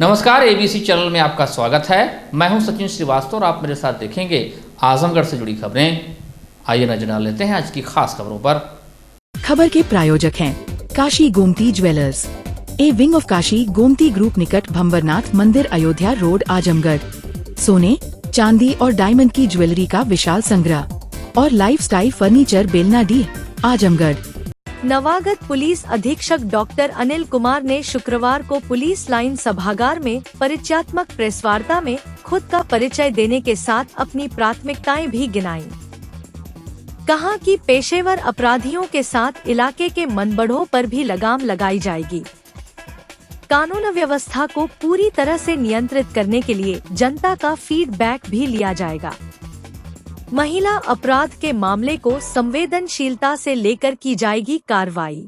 नमस्कार, ABC channel में आपका स्वागत है। मैं हूं सचिन श्रीवास्तव और आप मेरे साथ देखेंगे आजमगढ़ से जुड़ी खबरें। आइए नजर डाल लेते हैं आज की खास खबरों पर। खबर के प्रायोजक हैं Kashi Gomti jewellers, A wing of Kashi Gomti group, निकट भंबरनाथ मंदिर, अयोध्या रोड, आजमगढ़। सोने, चांदी और डायमंड की ज्वेलरी का विशाल संग्रह और लाइफस्टाइल फर्नीचर, बेलनाडीह, आजमगढ़। नवागत पुलिस अधीक्षक डॉक्टर अनिल कुमार ने शुक्रवार को पुलिस लाइन सभागार में परिचयात्मक प्रेस वार्ता में खुद का परिचय देने के साथ अपनी प्राथमिकताएं भी गिनाईं। कहा कि पेशेवर अपराधियों के साथ इलाके के मनबढ़ों पर भी लगाम लगाई जाएगी। कानून व्यवस्था को पूरी तरह से नियंत्रित करने के लिए जनता का फीडबैक भी लिया जाएगा। महिला अपराध के मामले को संवेदनशीलता से लेकर की जाएगी कार्रवाई।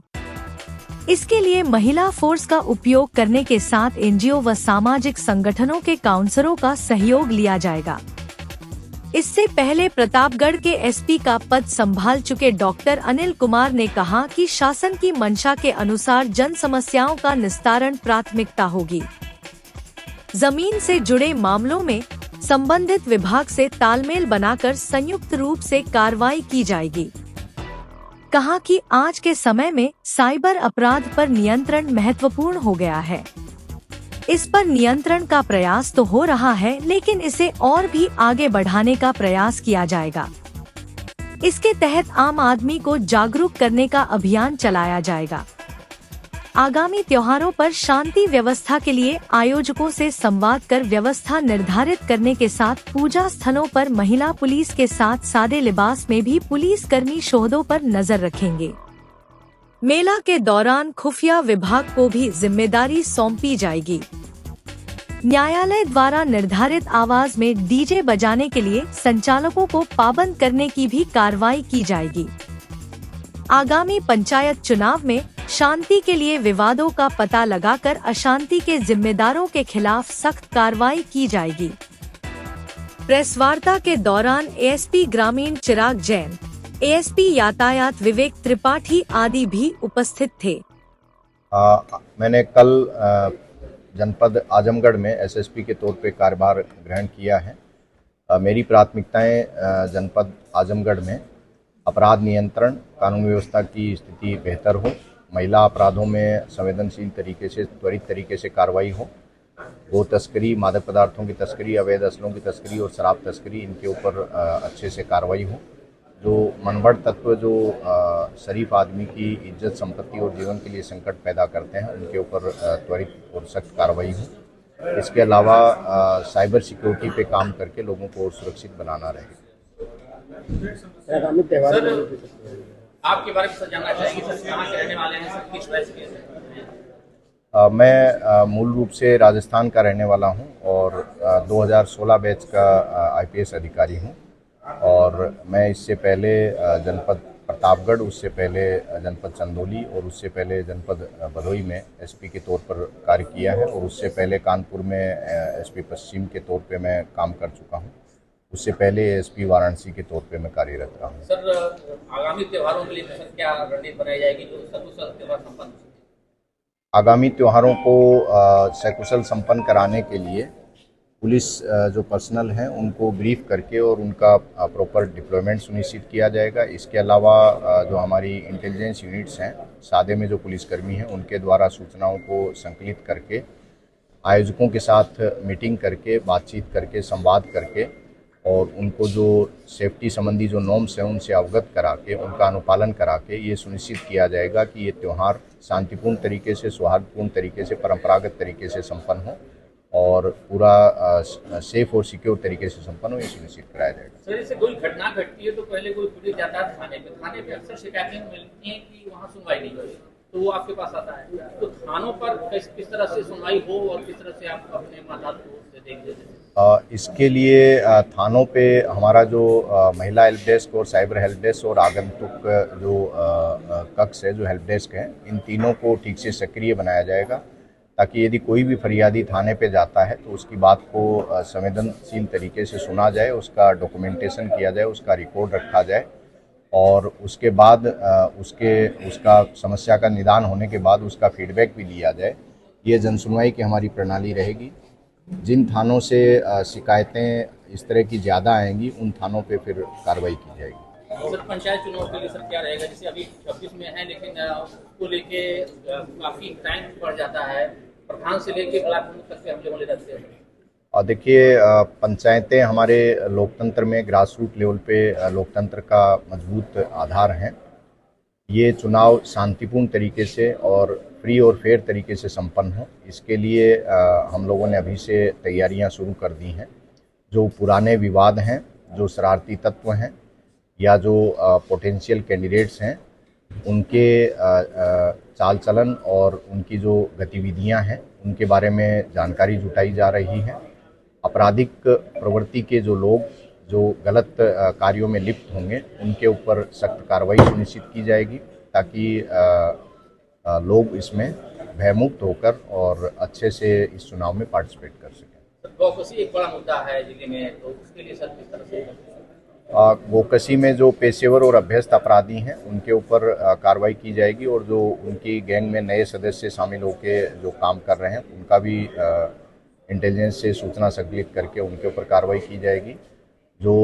इसके लिए महिला फोर्स का उपयोग करने के साथ एनजीओ व सामाजिक संगठनों के काउंसलरों का सहयोग लिया जाएगा। इससे पहले प्रतापगढ़ के एसपी का पद संभाल चुके डॉक्टर अनिल कुमार ने कहा कि शासन की मंशा के अनुसार जन समस्याओं का निस्तारण प्राथमिकता होगी। जमीन से जुड़े मामलों में संबंधित विभाग से तालमेल बनाकर संयुक्त रूप से कार्रवाई की जाएगी। कहा कि आज के समय में साइबर अपराध पर नियंत्रण महत्वपूर्ण हो गया है। इस पर नियंत्रण का प्रयास तो हो रहा है, लेकिन इसे और भी आगे बढ़ाने का प्रयास किया जाएगा। इसके तहत आम आदमी को जागरूक करने का अभियान चलाया जाएगा। आगामी त्योहारों पर शांति व्यवस्था के लिए आयोजकों से संवाद कर व्यवस्था निर्धारित करने के साथ पूजा स्थलों पर महिला पुलिस के साथ सादे लिबास में भी पुलिस कर्मी शोहदों पर नजर रखेंगे। मेला के दौरान खुफिया विभाग को भी जिम्मेदारी सौंपी जाएगी। न्यायालय द्वारा निर्धारित आवाज में डीजे बजाने के लिए संचालकों को पाबंद करने की भी कार्रवाई की जाएगी। आगामी पंचायत चुनाव में शांति के लिए विवादों का पता लगाकर अशांति के जिम्मेदारों के खिलाफ सख्त कार्रवाई की जाएगी। प्रेस वार्ता के दौरान एएसपी ग्रामीण चिराग जैन, एएसपी यातायात विवेक त्रिपाठी आदि भी उपस्थित थे। मैंने कल जनपद आजमगढ़ में एसएसपी के तौर पे कार्यभार ग्रहण किया है। मेरी प्राथमिकताएं जनपद आजमगढ़ में अपराध नियंत्रण, कानून व्यवस्था की स्थिति बेहतर हो, महिला अपराधों में संवेदनशील तरीके से, त्वरित तरीके से कार्रवाई हो, गो तस्करी, मादक पदार्थों की तस्करी, अवैध असलों की तस्करी और शराब तस्करी, इनके ऊपर अच्छे से कार्रवाई हो। जो मनबढ़ तत्व जो शरीफ आदमी की इज्जत, संपत्ति और जीवन के लिए संकट पैदा करते हैं, उनके ऊपर त्वरित और सख्त कार्रवाई हो। इसके अलावा साइबर सिक्योरिटी पे काम करके लोगों को और सुरक्षित बनाना रहेगा। आपके बारे में सर जानना चाहेंगे, सर कहाँ के रहने वाले हैं, सर किस वजह से? मैं मूल रूप से राजस्थान का रहने वाला हूं और 2016 बैच का आईपीएस अधिकारी हूं और मैं इससे पहले जनपद प्रतापगढ़, उससे पहले जनपद चंदौली और उससे पहले जनपद भदोई में एसपी के तौर पर कार्य किया है और उससे पहले कानपुर में एसपी पश्चिम के तौर पे मैं काम कर चुका हूं। उससे पहले एसपी वाराणसी के तौर पे मैं कार्यरत रहा हूँ। सर आगामी त्योहारों के लिए सर क्या रणनीति बनाई जाएगी जो सकुशल त्योहार संपन्न हो? आगामी त्योहारों को सकुशल संपन्न कराने के लिए पुलिस जो पर्सनल हैं उनको ब्रीफ करके और उनका प्रॉपर डिप्लॉयमेंट सुनिश्चित किया जाएगा। इसके अलावा जो हमारी इंटेलिजेंस यूनिट्स हैं, सादे में जो पुलिसकर्मी हैं, उनके द्वारा सूचनाओं को संकलित करके आयोजकों के साथ मीटिंग करके, बातचीत करके, संवाद करके और उनको जो सेफ्टी संबंधी जो नॉर्म्स हैं उनसे अवगत करा के, उनका अनुपालन करा के ये सुनिश्चित किया जाएगा कि ये त्यौहार शांतिपूर्ण तरीके से, सौहार्दपूर्ण तरीके से, परंपरागत तरीके से संपन्न हो और पूरा सेफ और सिक्योर तरीके से संपन्न हो, ये सुनिश्चित कराया जाएगा। सर जैसे कोई घटना घटती है तो पहले कोई पुलिस जाता है थाने पे अक्सर शिकायतें मिलती हैं कि वहाँ सुनवाई नहीं हुई, तो वो आपके पास आता है, तो थानों पर किस तरह से सुनवाई हो और किस तरह से आप अपने मामला को देख देते हैं? इसके लिए थानों पे हमारा जो महिला हेल्प डेस्क और साइबर हेल्प डेस्क और आगंतुक जो कक्ष है, जो हेल्प डेस्क है, इन तीनों को ठीक से सक्रिय बनाया जाएगा ताकि यदि कोई भी फरियादी थाने पे जाता है तो उसकी बात को संवेदनशील तरीके से सुना जाए, उसका डॉक्यूमेंटेशन किया जाए, उसका रिकॉर्ड रखा जाए और उसके बाद उसका समस्या का निदान होने के बाद उसका फीडबैक भी लिया जाए ये जनसुनवाई की हमारी प्रणाली रहेगी। जिन थानों से शिकायतें इस तरह की ज़्यादा आएंगी उन थानों पे फिर कार्रवाई की जाएगी। सर पंचायत चुनाव के लिए सर क्या रहेगा, जैसे अभी 26 में है लेकिन उसको लेके काफी टाइम पड़ जाता है, प्रधान से लेके ब्लॉक तक के हमले होने लगते हैं। और देखिए पंचायतें हमारे लोकतंत्र में ग्रास रूट लेवल पे लोकतंत्र का मजबूत आधार हैं। ये चुनाव शांतिपूर्ण तरीके से और फ्री और फेयर तरीके से संपन्न हो, इसके लिए हम लोगों ने अभी से तैयारियां शुरू कर दी हैं। जो पुराने विवाद हैं, जो शरारती तत्व हैं या जो पोटेंशियल कैंडिडेट्स हैं, उनके चाल चलन और उनकी जो गतिविधियां हैं उनके बारे में जानकारी जुटाई जा रही है। आपराधिक प्रवृत्ति के जो लोग जो गलत कार्यों में लिप्त होंगे उनके ऊपर सख्त कार्रवाई सुनिश्चित की जाएगी, ताकि लोग इसमें भयमुक्त होकर और अच्छे से इस चुनाव में पार्टिसिपेट कर सकें। गौकशी एक बड़ा मुद्दा है जिले में, तो उसके लिए सर किस तरह से? गोकशी में जो पेशेवर और अभ्यस्त अपराधी हैं उनके ऊपर कार्रवाई की जाएगी, और जो उनकी गैंग में नए सदस्य शामिल होकर जो काम कर रहे हैं उनका भी इंटेलिजेंस से सूचना संकलित करके उनके ऊपर कार्रवाई की जाएगी। जो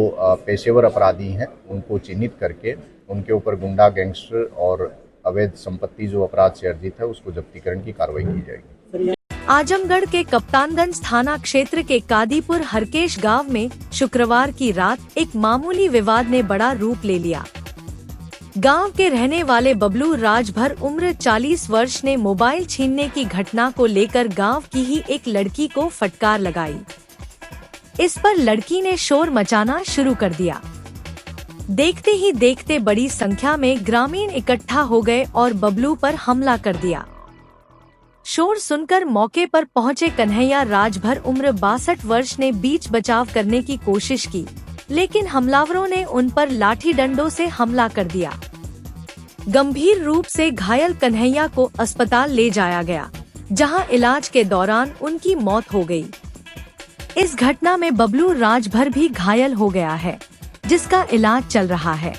पेशेवर अपराधी हैं उनको चिन्हित करके उनके ऊपर गुंडा, गैंगस्टर और अवैध संपत्ति जो अपराध से अर्जित है उसको जब्तीकरण की कार्रवाई की जाएगी। आजमगढ़ के कप्तानगंज थाना क्षेत्र के कादीपुर हरकेश गांव में शुक्रवार की रात एक मामूली विवाद ने बड़ा रूप ले लिया। गांव के रहने वाले बबलू राजभर उम्र 40 वर्ष ने मोबाइल छीनने की घटना को लेकर गांव की ही एक लड़की को फटकार लगाई। इस पर लड़की ने शोर मचाना शुरू कर दिया। देखते ही देखते बड़ी संख्या में ग्रामीण इकट्ठा हो गए और बबलू पर हमला कर दिया। शोर सुनकर मौके पर पहुंचे कन्हैया राजभर उम्र 62 वर्ष ने बीच बचाव करने की कोशिश की, लेकिन हमलावरों ने उन पर लाठी डंडों से हमला कर दिया। गंभीर रूप से घायल कन्हैया को अस्पताल ले जाया गया, जहां इलाज के दौरान उनकी मौत हो गई। इस घटना में बबलू राजभर भी घायल हो गया है, जिसका इलाज चल रहा है।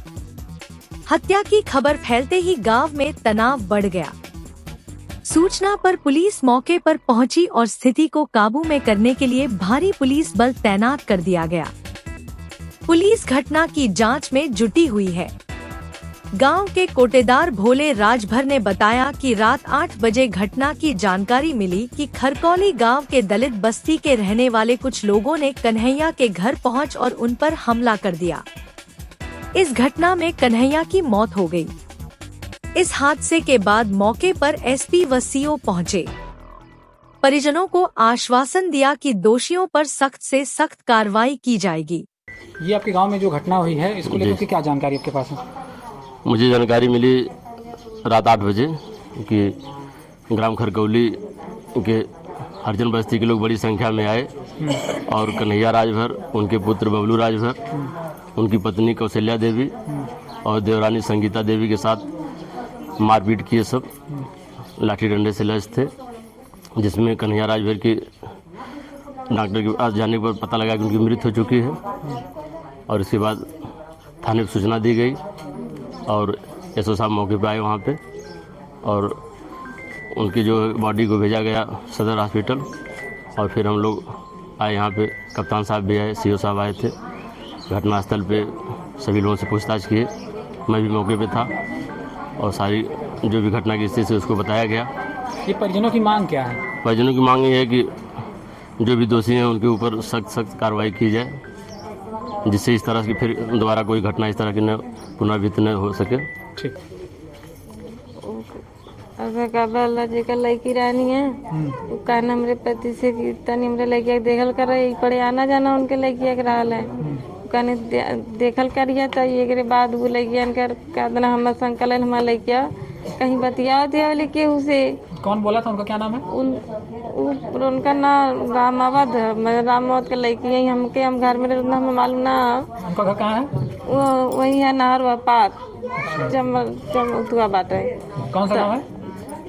हत्या की खबर फैलते ही गांव में तनाव बढ़ गया। सूचना पर पुलिस मौके पर पहुंची और स्थिति को काबू में करने के लिए भारी पुलिस बल तैनात कर दिया गया। पुलिस घटना की जांच में जुटी हुई है। गांव के कोटेदार भोले राजभर ने बताया कि रात 8 बजे घटना की जानकारी मिली कि खरकौली गांव के दलित बस्ती के रहने वाले कुछ लोगों ने कन्हैया के घर पहुंच और उन पर हमला कर दिया। इस घटना में कन्हैया की मौत हो गई। इस हादसे के बाद मौके पर एसपी व सीओ पहुंचे। परिजनों को आश्वासन दिया कि दोषियों पर सख्त से सख्त कार्रवाई की जाएगी। ये आपके गांव में जो घटना हुई है, इसको लेकर क्या जानकारी आपके पास है? मुझे जानकारी मिली रात 8 बजे कि ग्राम खरकौली के हरिजन बस्ती के लोग बड़ी संख्या में आए और कन्हैया राजभर, उनके पुत्र बबलू राजभर, उनकी पत्नी कौशल्या देवी और देवरानी संगीता देवी के साथ मारपीट किए। सब लाठी डंडे से लैस थे, जिसमें कन्हैया राजभर की डॉक्टर के पास जाने पर पता लगा कि उनकी मृत्यु हो चुकी है। और इसके बाद थाने पर सूचना दी गई और एसओ साहब मौके पे आए वहाँ पे, और उनकी जो बॉडी को भेजा गया सदर हॉस्पिटल। और फिर हम लोग आए यहाँ पे, कप्तान साहब भी आए, सीओ साहब आए थे। घटनास्थल पे सभी लोगों से पूछताछ किए, मैं भी मौके पे था और सारी जो भी घटना की स्थिति उसको बताया गया। ये परिजनों की मांग क्या है? परिजनों की मांग ये है कि जो भी दोषी हैं उनके ऊपर सख्त कार्रवाई की जाए, जिससे इस तरह की फिर दोबारा कोई घटना इस तरह की न पुनरावृत्ति न हो सके। ठीक। अगर जी का लड़की रानी है, कहना मेरे पति से कि तनी हमरे लड़किया के देखल कर रही पड़े, आना जाना उनके लड़किया के रहल है, कहने देखल करिए। तो एक बाद वो लड़किया कहना हमारे संकलन हमारा लड़किया कहीं बतिया दिया केहू से। कौन बोला था? उनका क्या नाम है? उनका नाम रामावत है। मैं रामावत का लड़की है। हम घर में हमें मालूम ना। उनका घर कहाँ है? वही है नहर पार जमुआ बात है। कौन सा गाँव है?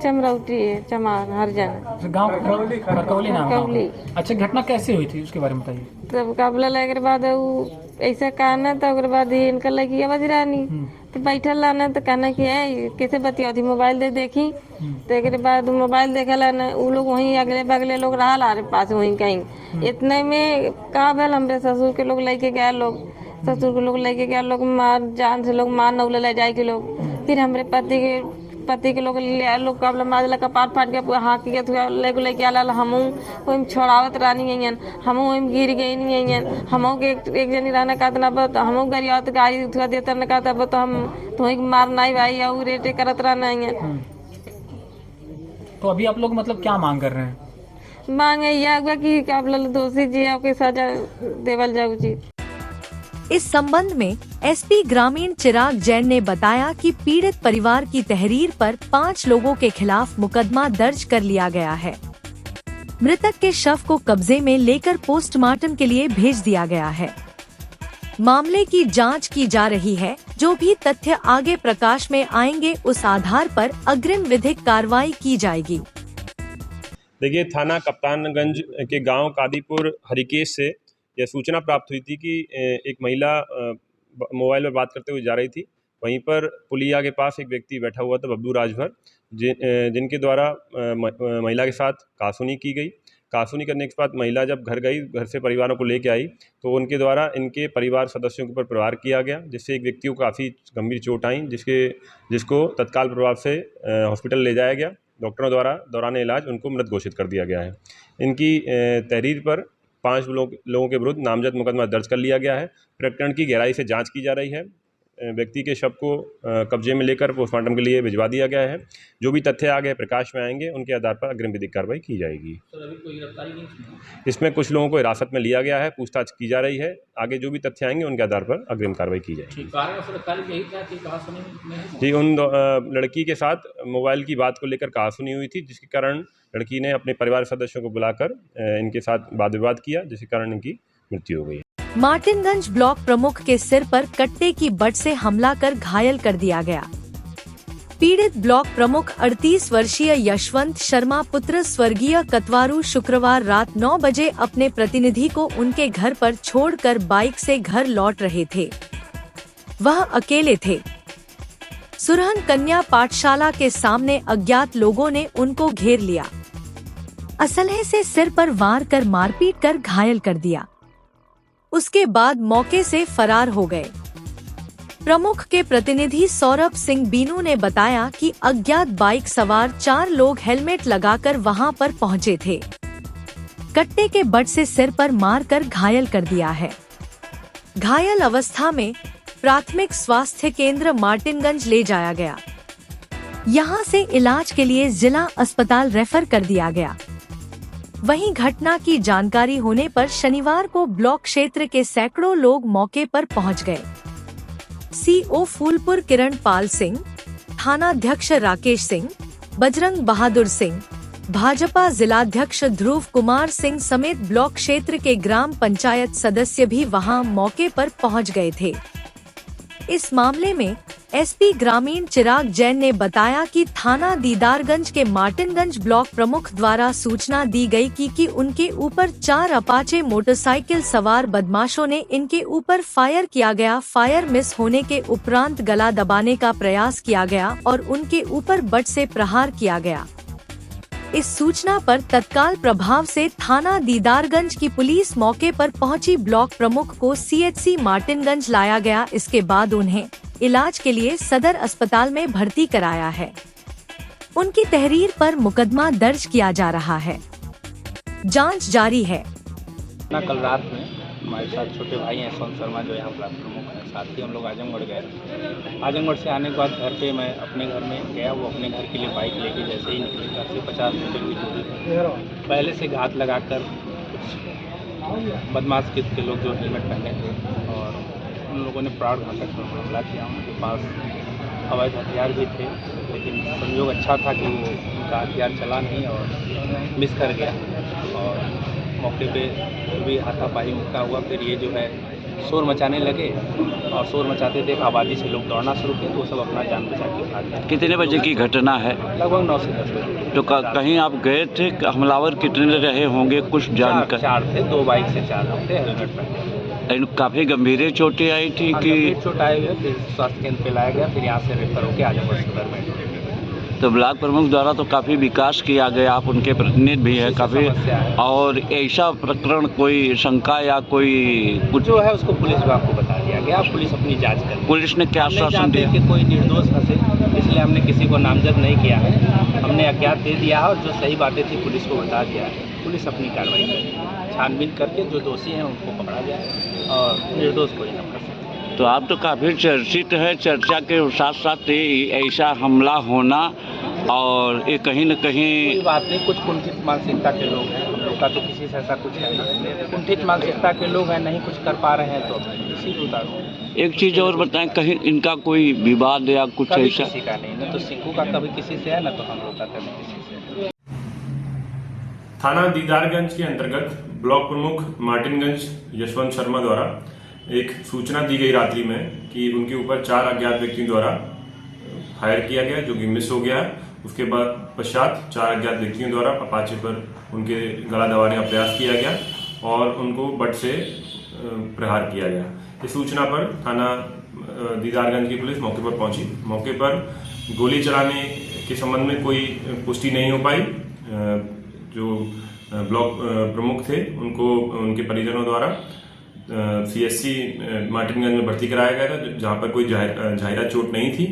चमरौटी है, चमार हरजन गाँव करकौली नाम गाँव। करकौली। अच्छा, घटना कैसे हुई थी उसके बारे में बताइए। तब काबला लगे के बाद ऐसा कहना तो ओकर बाद इनका लगी आवाज रानी तो बैठल रहना तो कहना कि है कैसे बतिया थी मोबाइल दे देखी तो एक बाद मोबाइल देखला ना उ लोग वहीं अगले बगले लोग रहा रे पास वहीं कहीं इतने में का भेल हमरे ससुर के लोग लेके गए लोग ससुर के लोग लेके गए लोग मार जान से लोग मार नौले ले जाए के लोग फिर हमरे पति के लोग ले लोग काबला मारला कपार फाट के हाथ के तो लेके आला हमू ओइम छोड़ावत रानी गईन हमू ओइम गिर गई नहीं हमू के एक जनी रहना कहतना बत हमू गरियात गाड़ी उठवा देता न कहता बत हम तोही मार नहीं भाई और रेटे करत रहना तो अभी आप लोग मतलब क्या मांग कर रहे हैं? मांगे यह हुआ कि काबला दोषी जी के सजा देवल जाऊ जी। इस संबंध में एसपी ग्रामीण चिराग जैन ने बताया कि पीड़ित परिवार की तहरीर पर 5 लोगों के खिलाफ मुकदमा दर्ज कर लिया गया है। मृतक के शव को कब्जे में लेकर पोस्टमार्टम के लिए भेज दिया गया है। मामले की जांच की जा रही है। जो भी तथ्य आगे प्रकाश में आएंगे उस आधार पर अग्रिम विधिक कार्रवाई की जाएगी। देखिए, थाना कप्तानगंज के गांव कादीपुर हरिकेश से यह सूचना प्राप्त हुई थी कि एक महिला मोबाइल में बात करते हुए जा रही थी। वहीं पर पुलिया के पास एक व्यक्ति बैठा हुआ था, बब्बू राजभर, जिनके द्वारा महिला के साथ कासूनी की गई। कासूनी करने के बाद महिला जब घर गई, घर से परिवारों को लेकर आई, तो उनके द्वारा इनके परिवार सदस्यों के ऊपर प्रहार किया गया, जिससे एक व्यक्ति को काफ़ी गंभीर चोट आई, जिसको तत्काल प्रभाव से हॉस्पिटल ले जाया गया। डॉक्टरों द्वारा दौरान इलाज उनको मृत घोषित कर दिया गया है। इनकी तहरीर पर 5 लोगों के विरुद्ध नामजद मुकदमा दर्ज कर लिया गया है। प्रकरण की गहराई से जांच की जा रही है। व्यक्ति के शव को कब्जे में लेकर पोस्टमार्टम के लिए भिजवा दिया गया है। जो भी तथ्य आगे प्रकाश में आएंगे उनके आधार पर अग्रिम विधिक कार्रवाई की जाएगी। इसमें कुछ लोगों को हिरासत में लिया गया है, पूछताछ की जा रही है। आगे जो भी तथ्य आएंगे उनके आधार पर अग्रिम कार्रवाई की जाएगी। जी, उन लड़की के साथ मोबाइल की बात को लेकर कहासुनी हुई थी, जिसके कारण लड़की ने अपने परिवार सदस्यों को बुलाकर इनके साथ वाद विवाद किया, जिसके कारण इनकी मृत्यु हो गई। मार्टिनगंज ब्लॉक प्रमुख के सिर पर कट्टे की बट से हमला कर घायल कर दिया गया। पीड़ित ब्लॉक प्रमुख 38 वर्षीय यशवंत शर्मा पुत्र स्वर्गीय कतवारू शुक्रवार रात 9 बजे अपने प्रतिनिधि को उनके घर पर छोड़कर बाइक से घर लौट रहे थे। वह अकेले थे। सुरहन कन्या पाठशाला के सामने अज्ञात लोगों ने उनको घेर लिया। असलहे से सिर पर वार कर मारपीट कर घायल कर दिया। उसके बाद मौके से फरार हो गए। प्रमुख के प्रतिनिधि सौरभ सिंह बीनू ने बताया कि अज्ञात बाइक सवार 4 लोग हेलमेट लगाकर वहां पर पहुंचे थे। कट्टे के बट से सिर पर मारकर घायल कर दिया है। घायल अवस्था में प्राथमिक स्वास्थ्य केंद्र मार्टिनगंज ले जाया गया। यहां से इलाज के लिए जिला अस्पताल रेफर कर दिया गया। वहीं घटना की जानकारी होने पर शनिवार को ब्लॉक क्षेत्र के सैकड़ों लोग मौके पर पहुंच गए। सीओ फूलपुर किरण पाल सिंह, थानाध्यक्ष राकेश सिंह, बजरंग बहादुर सिंह, भाजपा जिलाध्यक्ष ध्रुव कुमार सिंह समेत ब्लॉक क्षेत्र के ग्राम पंचायत सदस्य भी वहां मौके पर पहुंच गए थे। इस मामले में एसपी ग्रामीण चिराग जैन ने बताया कि थाना दीदारगंज के मार्टिनगंज ब्लॉक प्रमुख द्वारा सूचना दी गई कि उनके ऊपर 4 अपाचे मोटरसाइकिल सवार बदमाशों ने इनके ऊपर फायर किया गया। फायर मिस होने के उपरांत गला दबाने का प्रयास किया गया और उनके ऊपर बट से प्रहार किया गया। इस सूचना पर तत्काल प्रभाव से थाना दीदारगंज की पुलिस मौके पर पहुंची। ब्लॉक प्रमुख को सीएचसी मार्टिनगंज लाया गया। इसके बाद उन्हें इलाज के लिए सदर अस्पताल में भर्ती कराया है। उनकी तहरीर पर मुकदमा दर्ज किया जा रहा है। जांच जारी है। कल रात में हमारे साथ छोटे भाई हैं यशवंत शर्मा, जो यहाँ ब्लॉक प्रमुख हैं, साथ ही हम लोग आजमगढ़ गए। आजमगढ़ से आने के बाद घर पे मैं अपने घर में गया। वो अपने घर के लिए बाइक लेके जैसे ही निकले, घर से 50 मीटर की दूरी पर पहले से घात लगाकर कुछ बदमाश किस्म के लोग जो हेलमेट पहने थे, और उन लोगों ने प्राण घातक हमला किया। उनके पास अवैध हथियार भी थे, लेकिन संयोग अच्छा था कि वो उनका हथियार चला नहीं और मिस कर गया, और मौके पे भी हाथापाई मुक्का हुआ। फिर ये जो है शोर मचाने लगे और शोर मचाते देख आबादी से लोग दौड़ना शुरू किए, तो वो सब अपना जान बचा के भाग गए। कितने बजे की घटना है? लगभग 9 से 10 बजे। तो कहीं आप गए थे? हमलावर कितने रहे होंगे कुछ जानकारी? 4 थे, 2 बाइक से 4 लोग थे, हेलमेट पहने। काफ़ी गंभीर चोटें आई थी कि? गंभीर चोट आई हुई, फिर स्वास्थ्य केंद्र पे लाया गया, फिर यहाँ से रेफर होकर आजमगढ़ सदर में। तो ब्लॉक प्रमुख द्वारा तो काफ़ी विकास किया गया, आप उनके प्रतिनिधि भी हैं काफ़ी, और ऐसा प्रकरण कोई शंका या कोई कुछ जो है उसको पुलिस विभाग को बता दिया गया, पुलिस अपनी जांच कर। पुलिस ने क्या आश्वासन दिया? कि कोई निर्दोष फंसे, इसलिए हमने किसी को नामजद नहीं किया है, हमने अज्ञात दे दिया है और जो सही बातें थी पुलिस को बता दिया है। पुलिस अपनी कार्रवाई करेगी, छानबीन करके जो दोषी हैं उनको पकड़ा जाए और निर्दोष कोई न फंसे। तो आप तो काफ़ी चर्चित है, चर्चा के साथ साथ ऐसा हमला होना और ये कहीं न कहीं कोई बात नहीं, कुछ कुंठित मानसिकता के लोग हैं, हम लोग का तो किसी से ऐसा कुछ है नहीं। कुंठित मानसिकता के लोग हैं, नहीं कुछ कर पा रहे हैं तो इसी को उतारो। एक चीज़ और बताएं, कहीं इनका कोई विवाद या कुछ ऐसा? किसी का नहीं, न तो सिंकू का कभी किसी से है, न तो हम लोग का कभी किसी से। थाना दीदारगंज के अंतर्गत ब्लॉक प्रमुख मार्टिनगंज यशवंत शर्मा द्वारा एक सूचना दी गई रात्रि में कि उनके ऊपर 4 अज्ञात व्यक्तियों द्वारा फायर किया गया, जो कि मिस हो गया। उसके बाद पश्चात 4 अज्ञात व्यक्तियों द्वारा अपाचे पर उनके गला दबाने का प्रयास किया गया और उनको बट से प्रहार किया गया। इस सूचना पर थाना दीदारगंज की पुलिस मौके पर पहुंची। मौके पर गोली चलाने के संबंध में कोई पुष्टि नहीं हो पाई। जो ब्लॉक प्रमुख थे उनको उनके परिजनों द्वारा CSC मार्टिनगंज में भर्ती कराया गया था, जहां पर कोई जाहिरा चोट नहीं थी,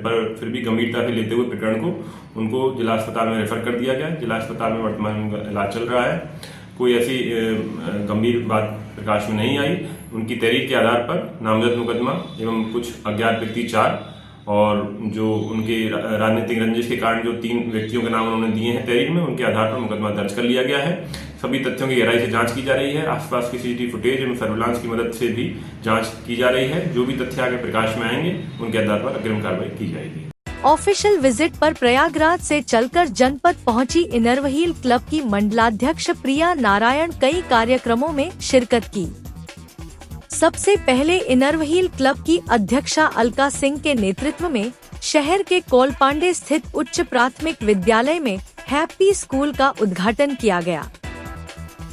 पर फिर भी गंभीरता से लेते हुए प्रकरण को उनको जिला अस्पताल में रेफर कर दिया गया। जिला अस्पताल में वर्तमान इलाज चल रहा है। कोई ऐसी गंभीर बात प्रकाश में नहीं आई। उनकी तहरीर के आधार पर नामजद मुकदमा एवं कुछ अज्ञात व्यक्ति 4 और जो उनके राजनीतिक रंजिश के कारण जो 3 व्यक्तियों के नाम उन्होंने दिए हैं तहरीर में, उनके आधार पर मुकदमा दर्ज कर लिया गया है। सभी तथ्यों की गहराई से जांच की जा रही है। आसपास की CCTV फुटेज एवं सर्विलांस की मदद से भी जांच की जा रही है। जो भी तथ्य आगे प्रकाश में आएंगे उनके आधार पर अग्रिम कार्रवाई की जाएगी। ऑफिशियल विजिट पर प्रयागराज से चलकर जनपद पहुंची इनर व्हील क्लब की मंडलाध्यक्ष प्रिया नारायण कई कार्यक्रमों में शिरकत की। सबसे पहले इनर व्हील क्लब की अध्यक्षा अलका सिंह के नेतृत्व में शहर के कोलपांडे स्थित उच्च प्राथमिक विद्यालय में हैप्पी स्कूल का उद्घाटन किया गया,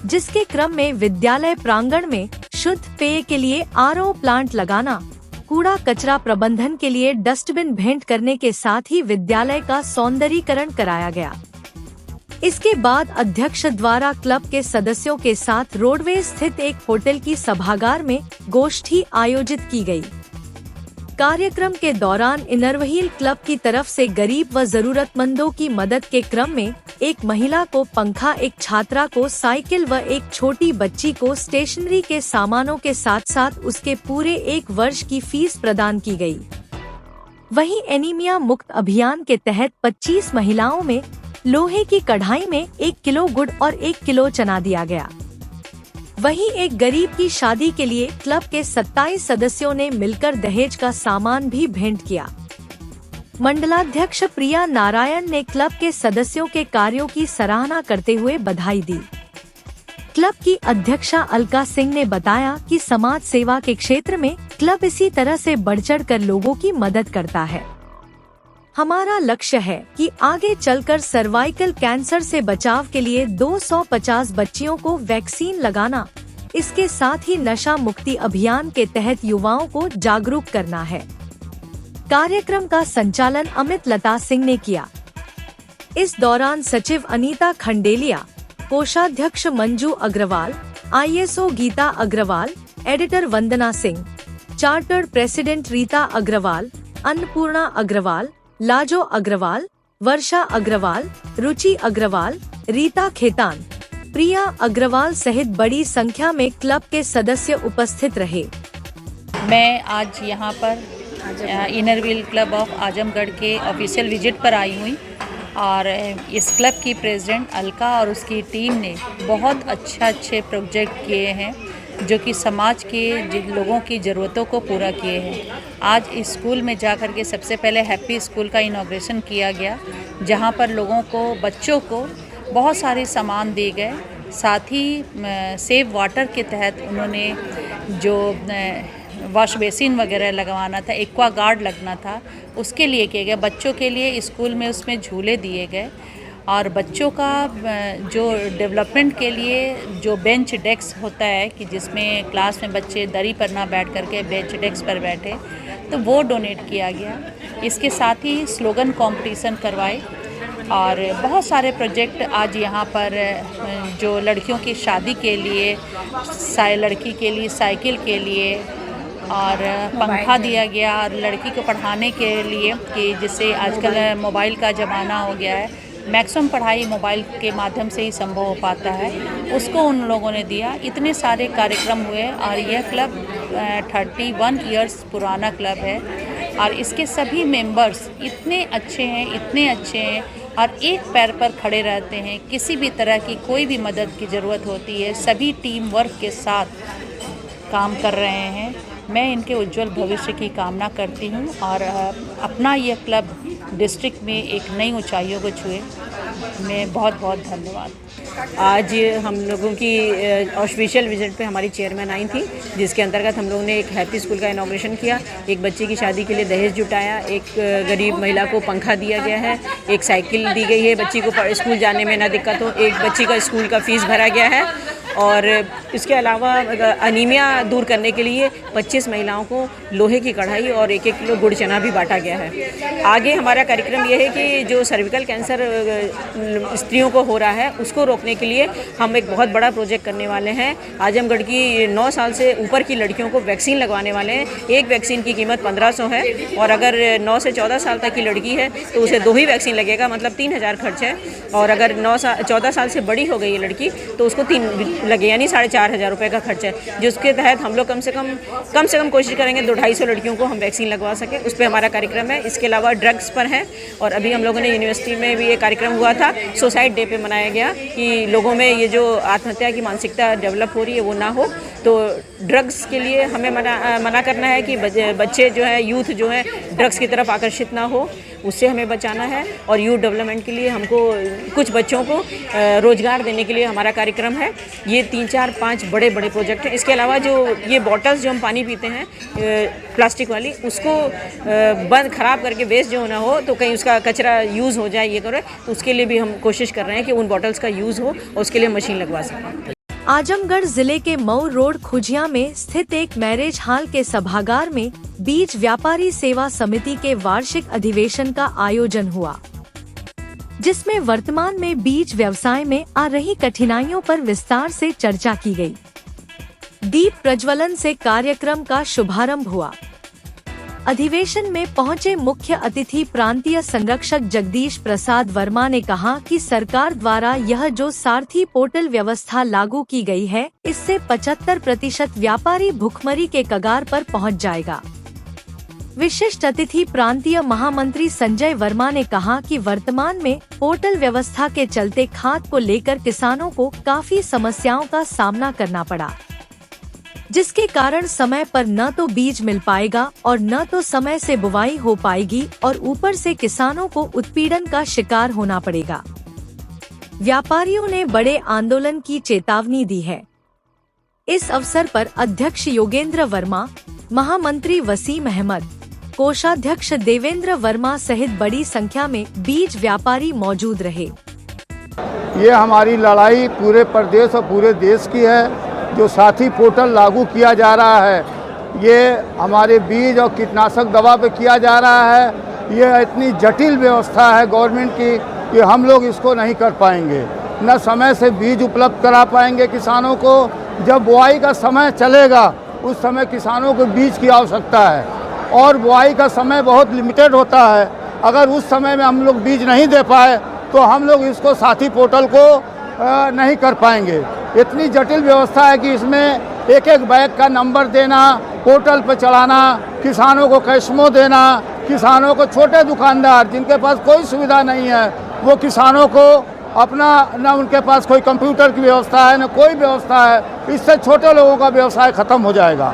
जिसके क्रम में विद्यालय प्रांगण में शुद्ध पेय के लिए RO प्लांट लगाना, कूड़ा कचरा प्रबंधन के लिए डस्टबिन भेंट करने के साथ ही विद्यालय का सौंदर्यीकरण कराया गया। इसके बाद अध्यक्ष द्वारा क्लब के सदस्यों के साथ रोडवे स्थित एक होटल की सभागार में गोष्ठी आयोजित की गई। कार्यक्रम के दौरान इनर व्हील क्लब की तरफ से गरीब व जरूरतमंदों की मदद के क्रम में एक महिला को पंखा, एक छात्रा को साइकिल व एक छोटी बच्ची को स्टेशनरी के सामानों के साथ साथ उसके पूरे 1 वर्ष की फीस प्रदान की गई। वहीं एनीमिया मुक्त अभियान के तहत 25 महिलाओं में लोहे की कढ़ाई में 1 किलो गुड़ और 1 किलो चना दिया गया। वहीं एक गरीब की शादी के लिए क्लब के 27 सदस्यों ने मिलकर दहेज का सामान भी भेंट किया। मंडलाध्यक्ष प्रिया नारायण ने क्लब के सदस्यों के कार्यों की सराहना करते हुए बधाई दी। क्लब की अध्यक्षा अलका सिंह ने बताया कि समाज सेवा के क्षेत्र में क्लब इसी तरह से बढ़-चढ़ कर लोगों की मदद करता है। हमारा लक्ष्य है कि आगे चलकर सर्वाइकल कैंसर से बचाव के लिए 250 बच्चियों को वैक्सीन लगाना, इसके साथ ही नशा मुक्ति अभियान के तहत युवाओं को जागरूक करना है। कार्यक्रम का संचालन अमित लता सिंह ने किया। इस दौरान सचिव अनीता खंडेलिया, कोषाध्यक्ष मंजू अग्रवाल, ISO गीता अग्रवाल, एडिटर वंदना सिंह, चार्टर्ड प्रेसिडेंट रीता अग्रवाल, अन्नपूर्णा अग्रवाल, लाजो अग्रवाल, वर्षा अग्रवाल, रुचि अग्रवाल, रीता खेतान, प्रिया अग्रवाल सहित बड़ी संख्या में क्लब के सदस्य उपस्थित रहे। मैं आज यहाँ पर inner wheel club of Azamgarh के ऑफिशियल विजिट पर आई हुई और इस क्लब की प्रेसिडेंट अलका और उसकी टीम ने बहुत अच्छे प्रोजेक्ट किए हैं जो कि समाज के जिन लोगों की ज़रूरतों को पूरा किए हैं। आज इस स्कूल में जाकर के सबसे पहले हैप्पी स्कूल का इनॉग्रेशन किया गया, जहां पर लोगों को, बच्चों को बहुत सारे सामान दिए गए। साथ ही सेव वाटर के तहत उन्होंने जो वॉश बेसिन वगैरह लगवाना था, एक्वा गार्ड लगना था, उसके लिए किया गया। बच्चों के लिए स्कूल में उसमें झूले दिए गए और बच्चों का जो डेवलपमेंट के लिए जो बेंच डेस्क होता है कि जिसमें क्लास में बच्चे दरी पर ना बैठ करके बेंच डेस्क पर बैठे, तो वो डोनेट किया गया। इसके साथ ही स्लोगन कंपटीशन करवाए और बहुत सारे प्रोजेक्ट आज यहाँ पर जो लड़कियों की शादी के लिए, लड़की के लिए साइकिल के लिए और पंखा दिया गया, और लड़की को पढ़ाने के लिए कि जिससे आजकल मोबाइल का ज़माना हो गया है, मैक्सिमम पढ़ाई मोबाइल के माध्यम से ही संभव हो पाता है, उसको उन लोगों ने दिया। इतने सारे कार्यक्रम हुए और यह क्लब 31 इयर्स पुराना क्लब है और इसके सभी मेंबर्स इतने अच्छे हैं और एक पैर पर खड़े रहते हैं। किसी भी तरह की कोई भी मदद की ज़रूरत होती है, सभी टीम वर्क के साथ काम कर रहे हैं। मैं इनके उज्जवल भविष्य की कामना करती हूँ और अपना यह क्लब डिस्ट्रिक्ट में एक नई ऊंचाइयों को छुए। मैं बहुत बहुत धन्यवाद। आज हम लोगों की ऑफिशियल विजिट पे हमारी चेयरमैन आई थी, जिसके अंतर्गत हम लोगों ने एक हैप्पी स्कूल का इनॉग्रेशन किया, एक बच्चे की शादी के लिए दहेज जुटाया, एक गरीब महिला को पंखा दिया गया है, एक साइकिल दी गई है बच्ची को स्कूल जाने में ना दिक्कत हो, एक बच्ची का स्कूल का फीस भरा गया है और इसके अलावा अनीमिया दूर करने के लिए 25 महिलाओं को लोहे की कढ़ाई और 1-1 किलो गुड़ चना भी बांटा गया है। आगे हमारा कार्यक्रम यह है कि जो सर्विकल कैंसर स्त्रियों को हो रहा है उसको रोकने के लिए हम एक बहुत बड़ा प्रोजेक्ट करने वाले हैं। आजमगढ़ की 9 साल से ऊपर की लड़कियों को वैक्सीन लगवाने वाले हैं। एक वैक्सीन की कीमत 1500 है और अगर 9 से 14 साल तक की लड़की है तो उसे 2 ही वैक्सीन लगेगा, मतलब 3000 खर्च है। और अगर 14 साल से बड़ी हो गई है लड़की तो उसको 3 लगे, यानी 4500 रुपये का खर्च है, जिसके तहत हम लोग कम से कम कोशिश करेंगे 200-250 लड़कियों को हम वैक्सीन लगवा सकें। उस पर हमारा कार्यक्रम है। इसके अलावा ड्रग्स पर है और अभी हम लोगों ने यूनिवर्सिटी में भी ये कार्यक्रम हुआ था, सुसाइड डे पे मनाया गया कि लोगों में ये जो आत्महत्या की मानसिकता डेवलप हो रही है वो ना हो। तो ड्रग्स के लिए हमें मना करना है कि बच्चे जो है, यूथ जो है ड्रग्स की तरफ आकर्षित ना हो, उससे हमें बचाना है। और यूथ डेवलपमेंट के लिए हमको कुछ बच्चों को रोज़गार देने के लिए हमारा कार्यक्रम है। ये 3-4-5 बड़े प्रोजेक्ट हैं। इसके अलावा जो ये बॉटल्स जो हम पानी पीते हैं प्लास्टिक वाली, उसको बंद ख़राब करके वेस्ट जो ना हो तो कहीं उसका कचरा यूज़ हो जाए, ये करें, तो उसके लिए भी हम कोशिश कर रहे हैं कि उन बॉटल्स का यूज़ हो और उसके लिए मशीन लगवा सकें। आजमगढ़ जिले के मऊ रोड खुजिया में स्थित एक मैरिज हॉल के सभागार में बीज व्यापारी सेवा समिति के वार्षिक अधिवेशन का आयोजन हुआ, जिसमें वर्तमान में बीज व्यवसाय में आ रही कठिनाइयों पर विस्तार से चर्चा की गई। दीप प्रज्वलन से कार्यक्रम का शुभारंभ हुआ। अधिवेशन में पहुंचे मुख्य अतिथि प्रांतीय संरक्षक जगदीश प्रसाद वर्मा ने कहा कि सरकार द्वारा यह जो सारथी पोर्टल व्यवस्था लागू की गई है, इससे 75% व्यापारी भुखमरी के कगार पर पहुंच जाएगा। विशिष्ट अतिथि प्रांतीय महामंत्री संजय वर्मा ने कहा कि वर्तमान में पोर्टल व्यवस्था के चलते खाद को लेकर किसानों को काफी समस्याओं का सामना करना पड़ा, जिसके कारण समय पर न तो बीज मिल पाएगा और न तो समय से बुवाई हो पाएगी और ऊपर से किसानों को उत्पीड़न का शिकार होना पड़ेगा। व्यापारियों ने बड़े आंदोलन की चेतावनी दी है। इस अवसर पर अध्यक्ष योगेंद्र वर्मा, महामंत्री वसीम अहमद, कोषाध्यक्ष देवेंद्र वर्मा सहित बड़ी संख्या में बीज व्यापारी मौजूद रहे। ये हमारी लड़ाई पूरे प्रदेश और पूरे देश की है। जो साथी पोर्टल लागू किया जा रहा है, ये हमारे बीज और कीटनाशक दवा पे किया जा रहा है। ये इतनी जटिल व्यवस्था है गवर्नमेंट की कि हम लोग इसको नहीं कर पाएंगे, न समय से बीज उपलब्ध करा पाएंगे किसानों को। जब बुआई का समय चलेगा उस समय किसानों को बीज की आवश्यकता है और बुआई का समय बहुत लिमिटेड होता है। अगर उस समय में हम लोग बीज नहीं दे पाए तो हम लोग इसको साथी पोर्टल को नहीं कर पाएंगे। इतनी जटिल व्यवस्था है कि इसमें एक बैग का नंबर देना, पोर्टल पर चढ़ाना, किसानों को कैशमो देना, किसानों को छोटे दुकानदार जिनके पास कोई सुविधा नहीं है वो किसानों को अपना, न उनके पास कोई कंप्यूटर की व्यवस्था है न कोई व्यवस्था है, इससे छोटे लोगों का व्यवसाय खत्म हो जाएगा।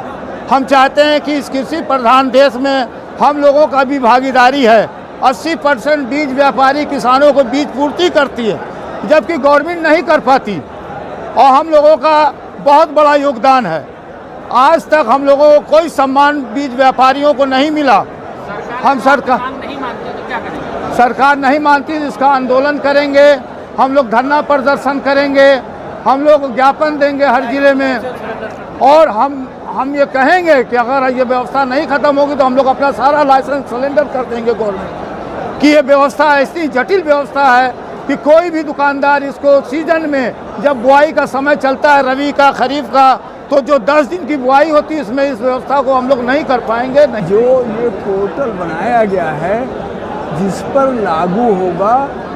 हम चाहते हैं कि इस कृषि प्रधान देश में हम लोगों का भी भागीदारी है। 80% बीज व्यापारी किसानों को बीज पूर्ति करती है जबकि गवर्नमेंट नहीं कर पाती और हम लोगों का बहुत बड़ा योगदान है। आज तक हम लोगों को कोई सम्मान बीज व्यापारियों को नहीं मिला। हम सरकार नहीं मानते तो क्या करेंगे? सरकार नहीं मानती, इसका आंदोलन करेंगे, हम लोग धरना प्रदर्शन करेंगे, हम लोग ज्ञापन देंगे हर जिले में, और हम ये कहेंगे कि अगर ये व्यवस्था नहीं खत्म होगी तो हम लोग अपना सारा लाइसेंस सरेंडर कर देंगे गवर्नमेंट की। ये व्यवस्था ऐसी जटिल व्यवस्था है कि कोई भी दुकानदार इसको सीजन में, जब बुआई का समय चलता है रबी का, खरीफ का, तो जो 10 दिन की बुआई होती है इसमें इस व्यवस्था को हम लोग नहीं कर पाएंगे। जो ये पोर्टल बनाया गया है जिस पर लागू होगा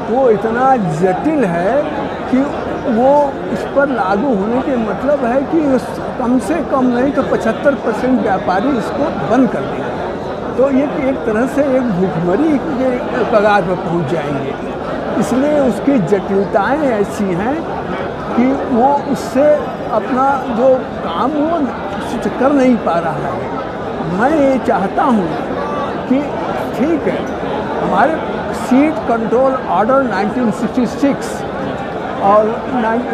वो इतना जटिल है कि वो इस पर लागू होने के मतलब है कि कम से कम नहीं तो 75% व्यापारी इसको बंद कर देंगे। तो ये एक तरह से एक भूखमरी के कगार पर पहुंच जाएंगे। इसलिए उसकी जटिलताएं ऐसी हैं कि वो उससे अपना जो काम वो कर नहीं पा रहा है। मैं ये चाहता हूँ कि ठीक है, हमारे सीड कंट्रोल ऑर्डर 1966 और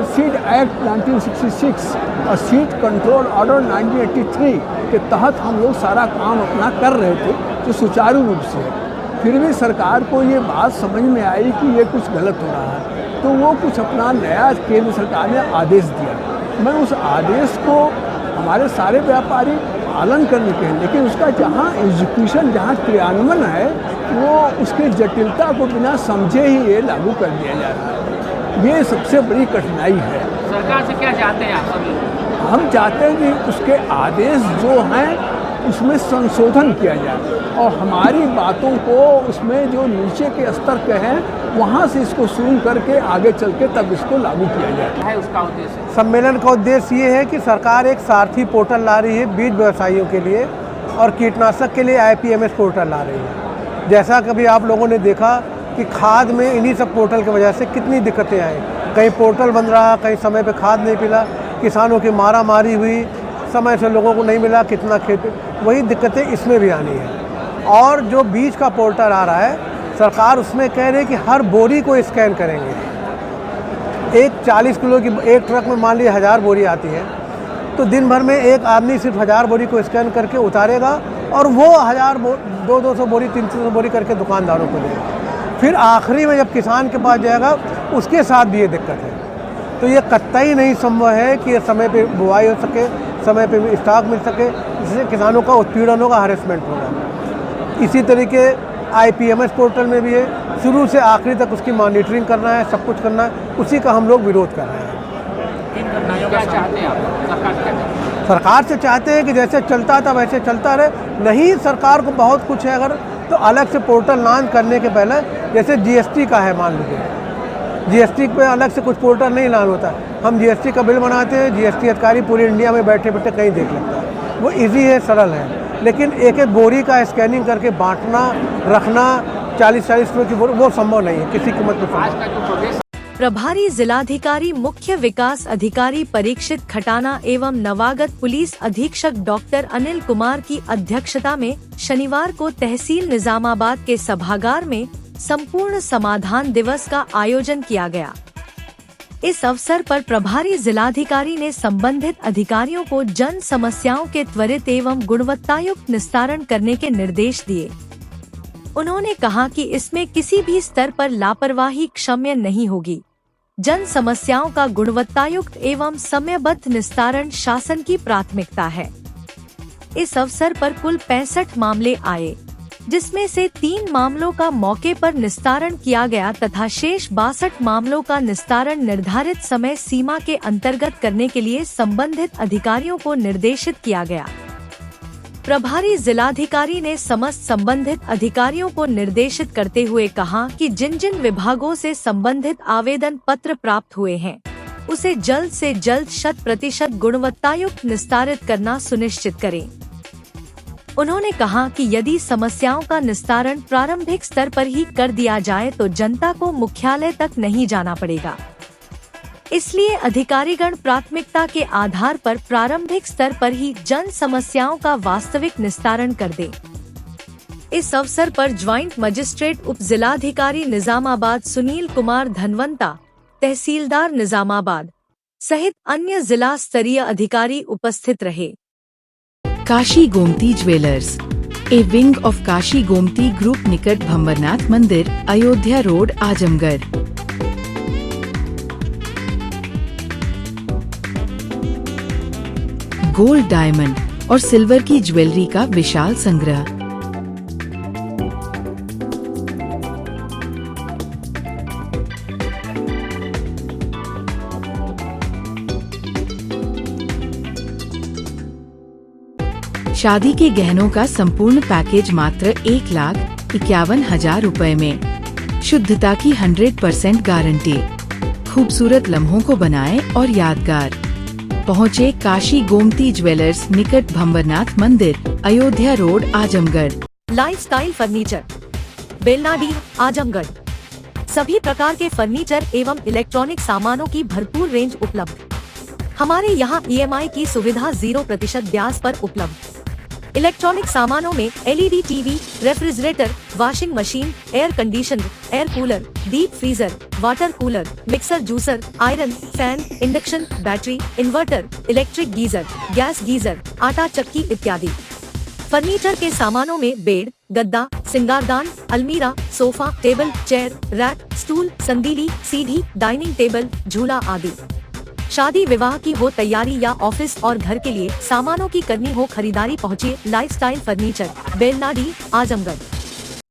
सीड एक्ट 1966 और सीड कंट्रोल ऑर्डर 1983 के तहत हम लोग सारा काम अपना कर रहे थे जो सुचारू रूप से है। फिर भी सरकार को ये बात समझ में आई कि ये कुछ गलत हो रहा है, तो वो कुछ अपना नया केंद्र सरकार ने आदेश दिया। मैं उस आदेश को हमारे सारे व्यापारी पालन करने के हैं, लेकिन उसका जहाँ एग्जीक्यूशन, जहाँ क्रियान्वयन है, वो उसकी जटिलता को बिना समझे ही ये लागू कर दिया जा रहा है। ये सबसे बड़ी कठिनाई है। सरकार से क्या चाहते हैं आप सभी? हम चाहते हैं कि उसके आदेश जो हैं उसमें संशोधन किया जाए और हमारी बातों को उसमें जो नीचे के स्तर के हैं वहाँ से इसको सुन करके आगे चल के तब इसको लागू किया जाए। है उसका उद्देश्य? सम्मेलन का उद्देश्य ये है कि सरकार एक सारथी पोर्टल ला रही है बीज व्यवसायियों के लिए और कीटनाशक के लिए IPMS पोर्टल ला रही है। जैसा कभी आप लोगों ने देखा कि खाद में इन्हीं सब पोर्टल की वजह से कितनी दिक्कतें आई। कहीं पोर्टल बन रहा, कहीं समय पे खाद नहीं मिला, किसानों की मारा मारी हुई, समय से लोगों को नहीं मिला, कितना खेत, वही दिक्कतें इसमें भी आनी है। और जो बीज का पोर्टल आ रहा है, सरकार उसमें कह रही है कि हर बोरी को स्कैन करेंगे। एक 40 किलो की एक ट्रक में मान लीजिए 1000 बोरी आती है, तो दिन भर में एक आदमी सिर्फ 1000 बोरी को स्कैन करके उतारेगा और वो 200 बोरी 300 बोरी करके दुकानदारों को देगा। फिर आखिरी में जब किसान के पास जाएगा उसके साथ भी ये दिक्कत है। तो ये कतई नहीं संभव है कि ये समय पे बुआई हो सके, समय पे स्टॉक मिल सके, जिससे किसानों का उत्पीड़न होगा, हरेसमेंट होगा। इसी तरीके IPMS पोर्टल में भी है, शुरू से आखिरी तक उसकी मॉनिटरिंग करना है, सब कुछ करना है, उसी का हम लोग विरोध कर रहे हैं। क्या चाहते हैं आप? सरकार से चाहते हैं कि जैसे चलता था वैसे चलता रहे। नहीं, सरकार को बहुत कुछ है अगर तो अलग से पोर्टल लॉन्च करने के पहले, जैसे GST का है, मान लीजिए GST पे अलग से कुछ पोर्टल नहीं लॉन्च होता। हम GST का बिल बनाते हैं, GST अधिकारी पूरी इंडिया में बैठे बैठे कहीं देख लेता है, वो इजी है, सरल है। लेकिन एक एक बोरी का स्कैनिंग करके बांटना, रखना 40-40 किलो की बोरी, वो संभव नहीं है किसी कीमत पर। प्रभारी जिलाधिकारी मुख्य विकास अधिकारी परीक्षित खटाना एवं नवागत पुलिस अधीक्षक डॉक्टर अनिल कुमार की अध्यक्षता में शनिवार को तहसील निजामाबाद के सभागार में संपूर्ण समाधान दिवस का आयोजन किया गया। इस अवसर पर प्रभारी जिलाधिकारी ने संबंधित अधिकारियों को जन समस्याओं के त्वरित एवं गुणवत्तायुक्त निस्तारण करने के निर्देश दिए। उन्होंने कहा कि इसमें किसी भी स्तर पर लापरवाही क्षम्य नहीं होगी। जन समस्याओं का गुणवत्तायुक्त एवं समयबद्ध निस्तारण शासन की प्राथमिकता है। इस अवसर पर कुल 65 मामले आए, जिसमें से 3 मामलों का मौके पर निस्तारण किया गया तथा शेष 62 मामलों का निस्तारण निर्धारित समय सीमा के अंतर्गत करने के लिए संबंधित अधिकारियों को निर्देशित किया गया। प्रभारी जिलाधिकारी ने समस्त संबंधित अधिकारियों को निर्देशित करते हुए कहा कि जिन जिन विभागों से संबंधित आवेदन पत्र प्राप्त हुए हैं, उसे जल्द से जल्द 100% गुणवत्तायुक्त निस्तारित करना सुनिश्चित करें। उन्होंने कहा कि यदि समस्याओं का निस्तारण प्रारंभिक स्तर पर ही कर दिया जाए तो जनता को मुख्यालय तक नहीं जाना पड़ेगा। इसलिए अधिकारीगण प्राथमिकता के आधार पर प्रारंभिक स्तर पर ही जन समस्याओं का वास्तविक निस्तारण कर दें। इस अवसर पर ज्वाइंट मजिस्ट्रेट उप जिलाधिकारी निजामाबाद सुनील कुमार धनवंता, तहसीलदार निजामाबाद सहित अन्य जिला स्तरीय अधिकारी उपस्थित रहे। Kashi Gomti jewellers, A wing of Kashi Gomti group निकट भंबरनाथ मंदिर, Ayodhya road, Azamgarh. Gold, diamond और सिल्वर की ज्वेलरी का विशाल संग्रह। शादी के गहनों का संपूर्ण पैकेज मात्र 1,51,000 रुपए में। शुद्धता की 100% गारंटी। खूबसूरत लम्हों को बनाएं और यादगार। पहुँचे काशी गोमती ज्वेलर्स निकट भंबरनाथ मंदिर, Ayodhya road, Azamgarh. Lifestyle furniture, Belnadi, Azamgarh. सभी प्रकार के फर्नीचर एवं इलेक्ट्रॉनिक सामानों की भरपूर रेंज उपलब्ध। हमारे यहाँ EMI की सुविधा 0% ब्याज पर उपलब्ध। इलेक्ट्रॉनिक सामानों में LED TV, refrigerator, washing machine, air conditioner, air cooler, deep freezer, water cooler, mixer juicer, iron, fan, induction, battery, inverter, electric geyser, gas geyser, आटा चक्की इत्यादि। फर्नीचर के सामानों में बेड, गद्दा, सिंगारदान, अलमीरा, sofa, table, chair, rack, stool, संदीली, सीढ़ी, डाइनिंग टेबल, झूला आदि। शादी विवाह की हो तैयारी या ऑफिस और घर के लिए सामानों की करनी हो खरीदारी, पहुँचिए लाइफस्टाइल फर्नीचर, बेलनाडी, आजमगढ़।